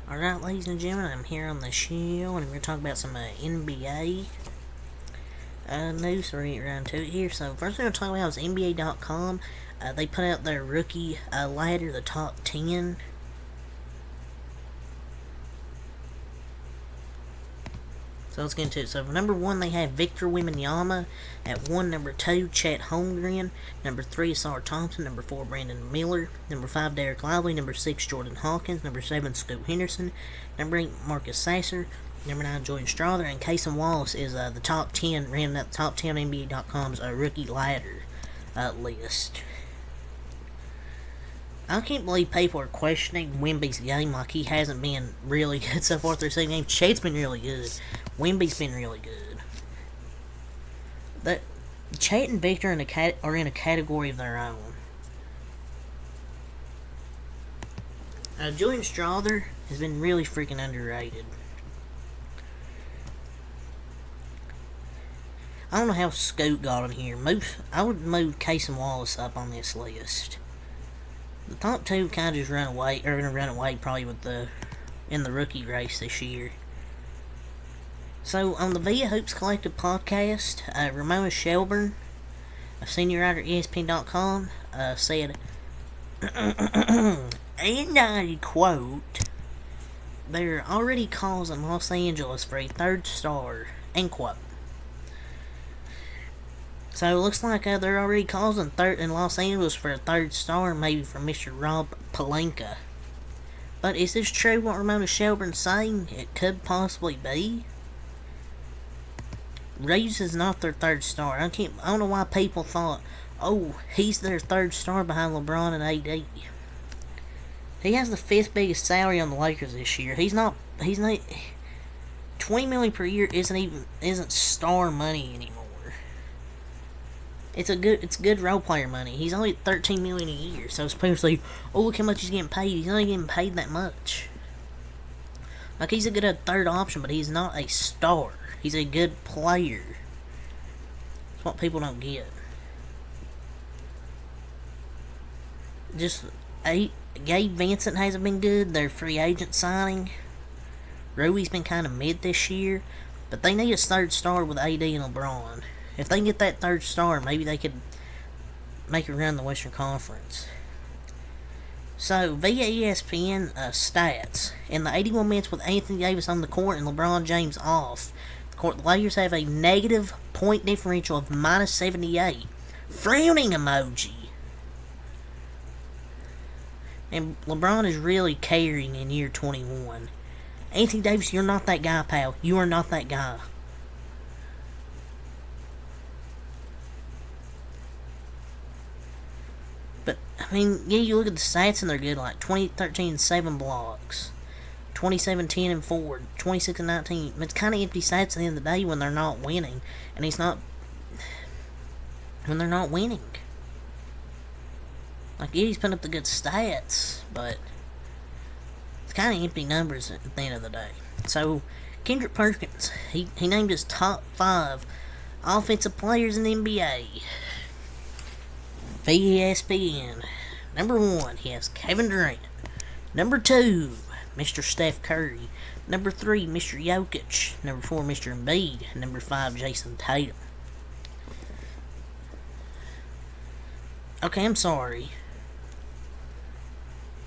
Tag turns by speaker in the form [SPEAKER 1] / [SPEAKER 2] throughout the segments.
[SPEAKER 1] Alright, ladies and gentlemen, I'm here on the show, and we're going to talk about some NBA news. So we're going to get around to it here. So, first we're going to talk about is NBA.com. They put out their rookie ladder, the top 10. So let's get into it. So number 1, they have Victor Wembanyama. At 1, number 2, Chet Holmgren. Number 3, Ausar Thompson. Number 4, Brandon Miller. Number 5, Derek Lively. Number 6, Jordan Hawkins. Number 7, Scoot Henderson. Number 8, Marcus Sasser. Number 9, Jordan Strother. And Cason Wallace is the top 10, rounding out the top 10 NBA.com's rookie ladder list. I can't believe people are questioning Wemby's game like he hasn't been really good so far through 7 games. Chet's been really good. Wemby's been really good. Chet and Victor are in a category of their own. Julian Strother has been really freaking underrated. I don't know how Scoot got on here. I would move Cason Wallace up on this list. The top 2 kind of just run away probably in the rookie race this year. So, on the Via Hoops Collective podcast, Ramona Shelburne, a senior writer at ESPN.com, said, and I quote, "They're already calls in Los Angeles for a 3rd star," end quote. So it looks like they're already calls in Los Angeles for a 3rd star, maybe for Mr. Rob Pelinka. But is this true what Ramona Shelburne's saying? It could possibly be. Reeves is not their 3rd star. I don't know why people thought, oh, he's their 3rd star behind LeBron and AD. He has the 5th biggest salary on the Lakers this year. He's not $20 million per year isn't star money anymore. It's good role player money. He's only at $13 million a year, so people say, oh, look how much he's getting paid. He's not getting paid that much. Like, he's a good 3rd option, but he's not a star. He's a good player. That's what people don't get. Gabe Vincent hasn't been good. Their free agent signing. Rui's been kind of mid this year, but they need a 3rd star with AD and LeBron. If they can get that 3rd star, maybe they could make a run the Western Conference. So, via ESPN stats, in the 81 minutes with Anthony Davis on the court and LeBron James off, the Lakers have a negative point differential of minus 78. Frowning emoji. And LeBron is really carrying in year 21. Anthony Davis, you're not that guy, pal. You are not that guy. But, I mean, yeah, you look at the stats and they're good, like 2013 7 blocks, 27-10 and 4, 26 and 19. It's kind of empty stats at the end of the day when they're not winning, and when they're not winning. Like, yeah, he's putting up the good stats, but it's kind of empty numbers at the end of the day. So, Kendrick Perkins, he named his top 5 offensive players in the NBA. ESPN. Number 1, he has Kevin Durant. Number 2, Mr. Steph Curry. Number 3, Mr. Jokic. Number 4, Mr. Embiid. Number 5, Jason Tatum. Okay, I'm sorry.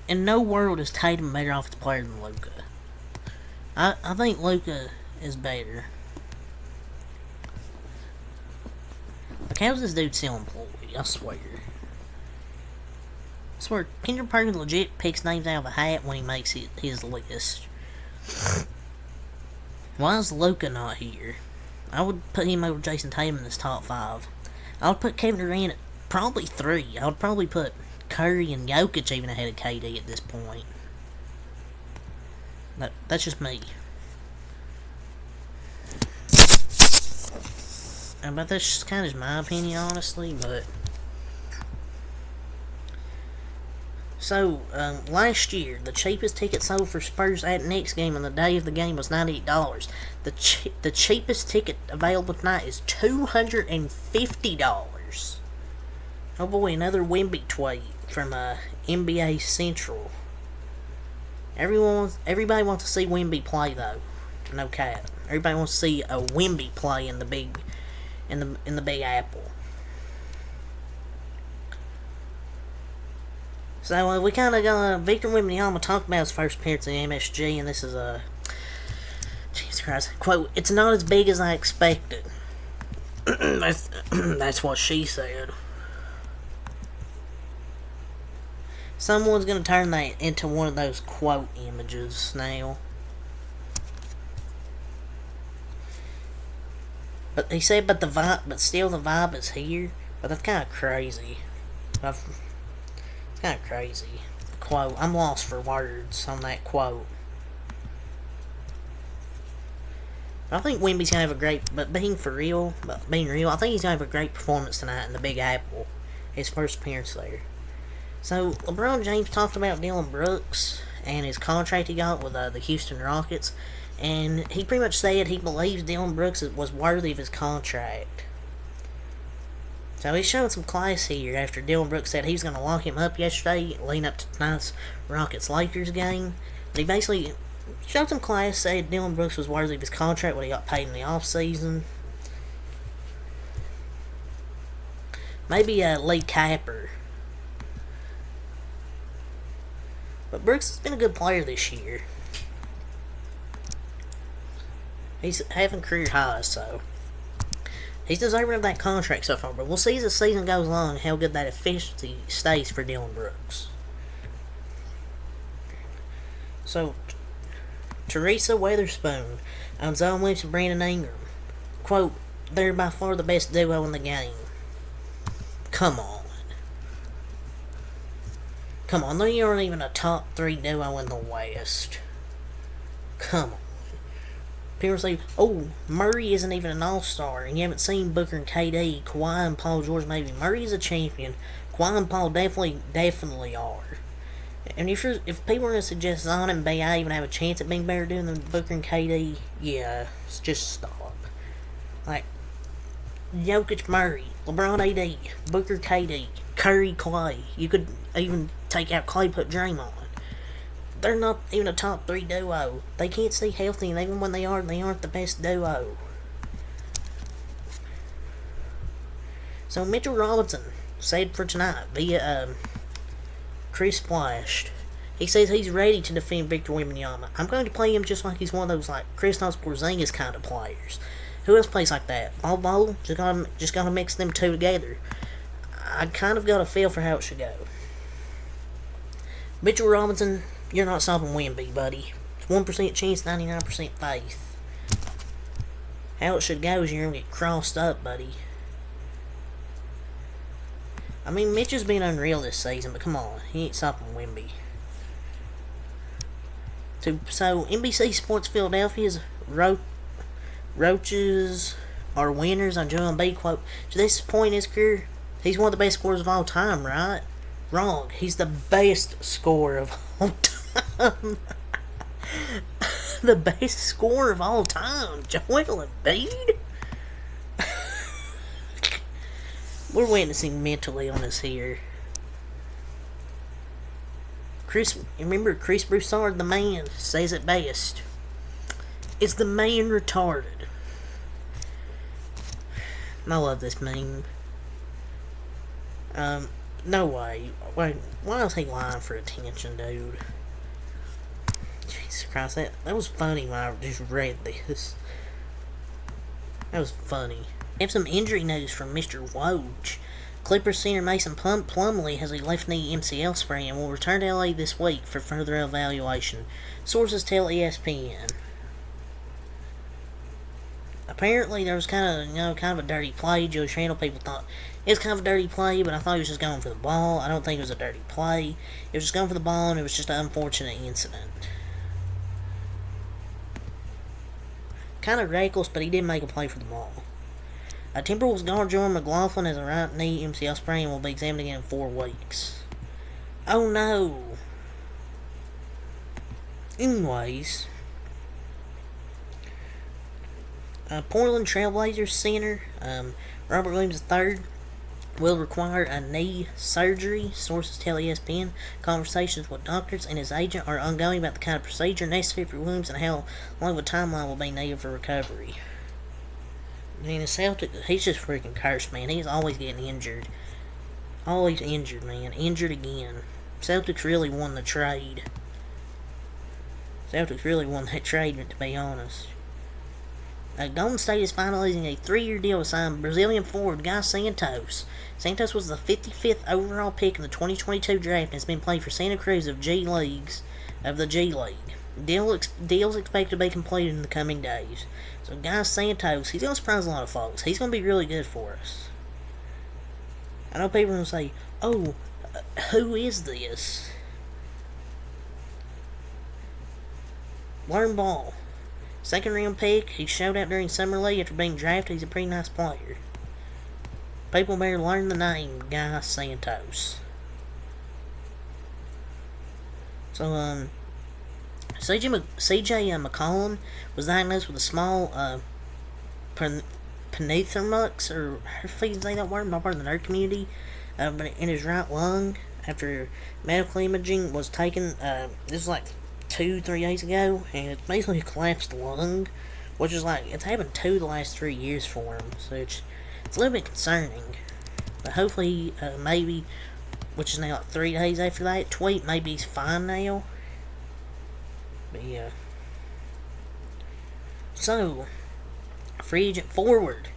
[SPEAKER 1] In no world is Tatum a better offensive player than Luka. I think Luka is better. Like, how's this dude still employed? I swear. I swear, Kendrick Perkins legit picks names out of a hat when he makes his list. Why is Luka not here? I would put him over Jason Tatum in his top 5. I would put Kevin Durant at probably 3. I would probably put Curry and Jokic even ahead of KD at this point. That's just me. But that's just kind of my opinion, honestly, but... So, last year, the cheapest ticket sold for Spurs at Knicks game on the day of the game was $98. The cheapest ticket available tonight is $250. Oh boy, another Wemby tweet from NBA Central. Everybody wants to see Wemby play though. No cap. Everybody wants to see a Wemby play in the Big Apple. So we kind of got Victor Wembanyama talked about his first appearance in MSG, and this is a Jesus Christ quote. It's not as big as I expected. That's what she said. Someone's gonna turn that into one of those quote images now. But he said, but still the vibe is here. But that's kind of crazy. It's kind of crazy. Quote. I'm lost for words on that quote. I think Wemby's gonna have a great, being real, I think he's gonna have a great performance tonight in the Big Apple. His first appearance there. So, LeBron James talked about Dillon Brooks and his contract he got with the Houston Rockets. And he pretty much said he believes Dillon Brooks was worthy of his contract. So he's showing some class here after Dillon Brooks said he was going to lock him up yesterday, leading up to tonight's Rockets-Lakers game. But he basically showed some class, said Dillon Brooks was worthy of his contract, what he got paid in the offseason. Maybe Lee Capper. But Brooks has been a good player this year. He's having career highs, so he's deserving of that contract so far. But we'll see as the season goes on how good that efficiency stays for Dillon Brooks. So, Teresa Weatherspoon, Zion Williamson, and Brandon Ingram. Quote, they're by far the best duo in the game. Come on. Come on, they aren't even a top 3 duo in the West. Come on. People say, oh, Murray isn't even an all-star, and you haven't seen Booker and KD, Kawhi and Paul George maybe. Murray is a champion. Kawhi and Paul definitely are. And if people are going to suggest Zion and B.I. even have a chance at being better than Booker and KD, yeah, just stop. Like, Jokic, Murray, LeBron, AD, Booker, KD, Curry, Clay. You could even take out Clay, put Draymond. They're not even a top 3 duo. They can't stay healthy, and even when they aren't the best duo. So Mitchell Robinson said for tonight via Chris Splash, he says he's ready to defend Victor Wembanyama. I'm going to play him just like he's one of those like Kristaps Porzingis kind of players. Who else plays like that? Ball, just gotta mix them two together. I kind of got a feel for how it should go. Mitchell Robinson, you're not stopping Wemby, buddy. It's 1% chance, 99% faith. How it should go is you're going to get crossed up, buddy. I mean, Mitch has been unreal this season, but come on. He ain't stopping Wemby. So, NBC Sports Philadelphia's Roaches are winners on Joel Embiid. Quote, to this point in his career, he's one of the best scorers of all time, right? Wrong. He's the best scorer of all time. The best scorer of all time. Joel Embiid? We're witnessing mentally on us here. Remember Chris Broussard, the man, says it best. Is the man retarded? I love this meme. No way. Wait, why is he lying for attention, dude? Jesus Christ, that was funny when I just read this. That was funny. We have some injury news from Mr. Woj. Clippers center Mason Plumlee has a left knee MCL sprain and will return to LA this week for further evaluation. Sources tell ESPN. Apparently there was kind of a dirty play. Joe Chandler, people thought it was kind of a dirty play, but I thought he was just going for the ball. I don't think it was a dirty play. It was just going for the ball, and it was just an unfortunate incident. Kind of reckless, but he did make a play for the ball. Timberwolves guard Jordan McLaughlin has a right knee MCL sprain and will be examined again in 4 weeks. Oh no. Anyways. Portland Trailblazers center, Robert Williams III, will require a knee surgery. Sources tell ESPN conversations with doctors and his agent are ongoing about the kind of procedure necessary for Williams and how long of a timeline will be needed for recovery. I mean, the Celtic, he's just freaking cursed, man. He's always getting injured. Always injured, man. Injured again. Celtics really won the trade. Celtics really won that trade, to be honest. Golden State is finalizing a 3-year deal to sign Brazilian forward Guy Santos. Santos was the 55th overall pick in the 2022 draft and has been playing for Santa Cruz of the G League. Deal's expected to be completed in the coming days. So Guy Santos, he's going to surprise a lot of folks. He's going to be really good for us. I know people are going to say, oh, who is this? Learn ball. Second round pick, he showed out during Summer League after being drafted. He's a pretty nice player. People better learn the name, Guy Santos. So, CJ McCollum was diagnosed with a small pneumothorax, or if you can say that word, not part of the nerd community, but in his right lung after medical imaging was taken. This was like 2-3 days ago, and it's basically a collapsed lung, which is like, it's happened 2 the last 3 years for him, so it's a little bit concerning. But hopefully, maybe, which is now like 3 days after that tweet, maybe he's fine now. But yeah. So, free agent forward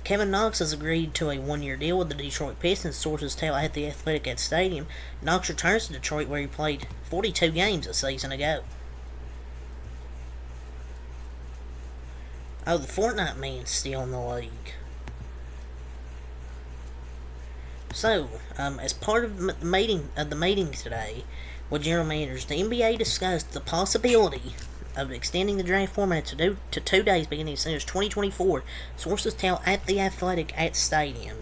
[SPEAKER 1] Kevin Knox has agreed to a 1-year deal with the Detroit Pistons, sources tell at the Athletic at Stadium. Knox returns to Detroit, where he played 42 games a season ago. Oh, the Fortnite man's still in the league. So, as part of the meeting today with general managers, the NBA discussed the possibility of extending the draft format to 2 days beginning as soon as 2024. Sources tell at the Athletic at Stadium.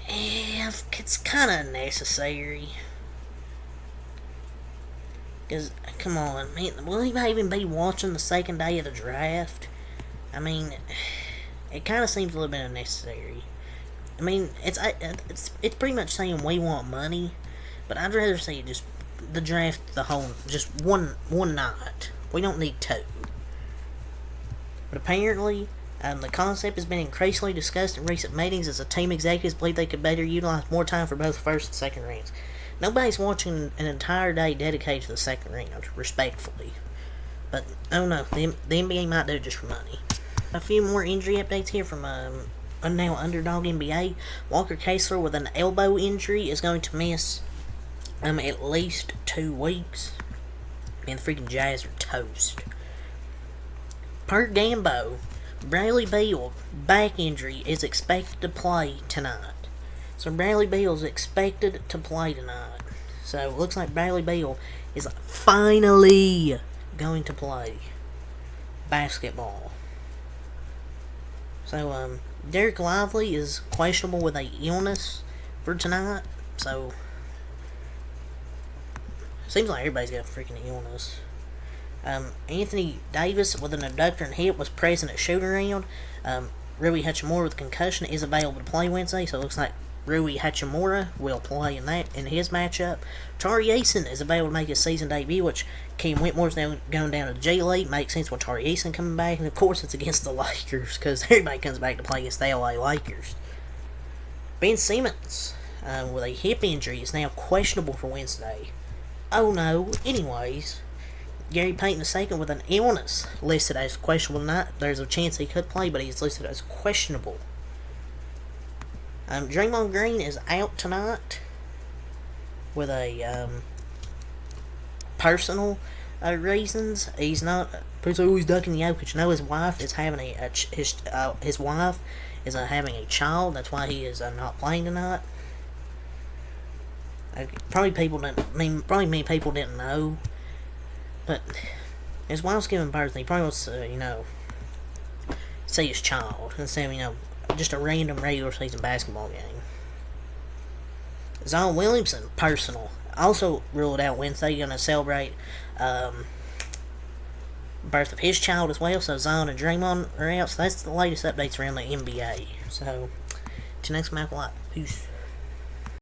[SPEAKER 1] It's kind of necessary. Because, come on, man, will he even be watching the second day of the draft? I mean, it kind of seems a little bit unnecessary. I mean, it's pretty much saying we want money, but I'd rather see just the draft, just one night. We don't need 2. But apparently, the concept has been increasingly discussed in recent meetings as the team executives believe they could better utilize more time for both first and second rounds. Nobody's watching an entire day dedicated to the second round, respectfully. But, oh no, the NBA might do it just for money. A few more injury updates here from now Underdog NBA. Walker Kessler with an elbow injury is going to miss at least 2 weeks. Man, the freaking Jazz are toast. Per Gambo, Bradley Beal back injury is expected to play tonight. So Bradley Beal is expected to play tonight. So it looks like Bradley Beal is finally going to play basketball. So Derek Lively is questionable with a illness for tonight. So seems like everybody's got a freaking illness. Anthony Davis with an abductor and hip was present at shoot-around. Rui Hachimura with concussion is available to play Wednesday, so it looks like Rui Hachimura will play in his matchup. Tari Eason is available to make his season debut, which Cam Whitmore's now going down to the J League. Makes sense with Tari Eason coming back, and of course it's against the Lakers, because everybody comes back to play against the LA Lakers. Ben Simmons with a hip injury is now questionable for Wednesday. Oh no, anyways, Gary Payton II with an illness listed as questionable tonight. There's a chance he could play, but he's listed as questionable. Draymond Green is out tonight with a personal reasons. He's always ducking Jokic. No, his wife is having his wife is having a child. That's why he is not playing tonight. Probably many people didn't know, but his wife's giving birth, and he probably wants to, see his child instead of, just a random regular season basketball game. Zion Williamson, personal, also ruled out Wednesday. Going to celebrate birth of his child as well. So Zion and Draymond are out. So that's the latest updates around the NBA. So Till next Michael. Peace.